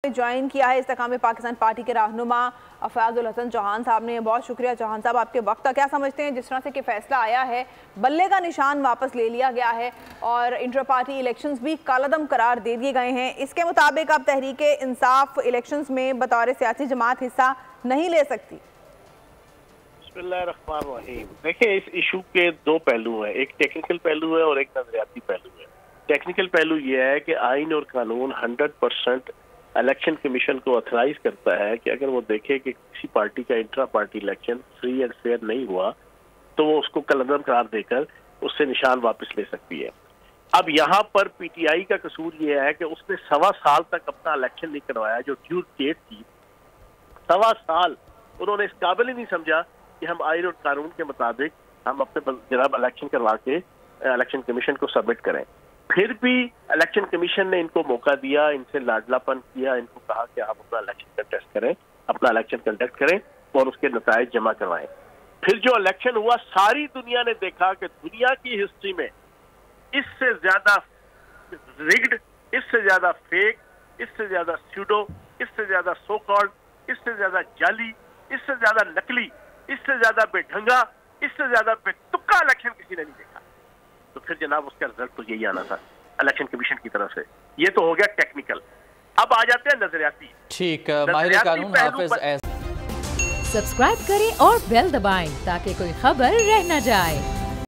Join किया है इस्तेकाम Pakistan party के रहनुमा फयाजुल हसन चौहान साहब ने। बहुत शुक्रिया चौहान साहब आपके वक्त का। क्या समझते हैं जिस तरह से कि फैसला आया है, बल्ले का निशान वापस ले लिया गया है और इंटर पार्टी इलेक्शंस भी कालादम करार दे दिए गए हैं, इसके मुताबिक अब तहरीक इंसाफ इलेक्शंस में बतौर सियासी जमात हिस्सा नहीं ले सकती? देखिए, इस इशू के दो पहलू हैं, एक टेक्निकल पहलू है और एक नजरियाती पहलू है। टेक्निकल पहलू यह है कि आइन और कानून 100% इलेक्शन कमीशन को ऑथराइज करता है कि अगर वो देखे कि किसी पार्टी का intra party election free and fair नहीं हुआ तो वो उसको कलंदम करार देकर उससे निशान वापस ले सकती है। अब यहाँ पर पीटीआई का कसूर ये है कि उसने 1.25 साल तक अपना इलेक्शन नहीं करवाया, जो ड्यू डेट थी 1.25 साल उन्होंने इस काबिल ही नहीं समझा कि हम आइन और कानून के मुताबिक हम अपने जनाब इलेक्शन करवा के इलेक्शन कमीशन को सबमिट करें। फिर भी इलेक्शन कमीशन ने इनको मौका दिया, इनसे लाडलापन किया, इनको कहा कि आप अपना इलेक्शन कंटेस्ट करें, अपना इलेक्शन कंडक्ट करें और उसके नतायज जमा करवाएं। फिर जो इलेक्शन हुआ, सारी दुनिया ने देखा कि दुनिया की हिस्ट्री में इससे ज्यादा रिग्ड, इससे ज्यादा फेक, इससे ज्यादा स्यूडो, इससे ज्यादा सो कॉल्ड, इससे ज्यादा जाली, इससे ज्यादा नकली, इससे ज्यादा बेढंगा, इससे ज्यादा बेतुका इलेक्शन किसी ने नहीं देखा। तो फिर जनाब उसका रिजल्ट तो यही आना था इलेक्शन कमीशन की तरफ से। ये तो हो गया टेक्निकल। अब आ जाते हैं नजरियाती। ठीक, माहिर कानून हाफिज सब्सक्राइब करें और बेल दबाएं ताकि कोई खबर रह न जाए।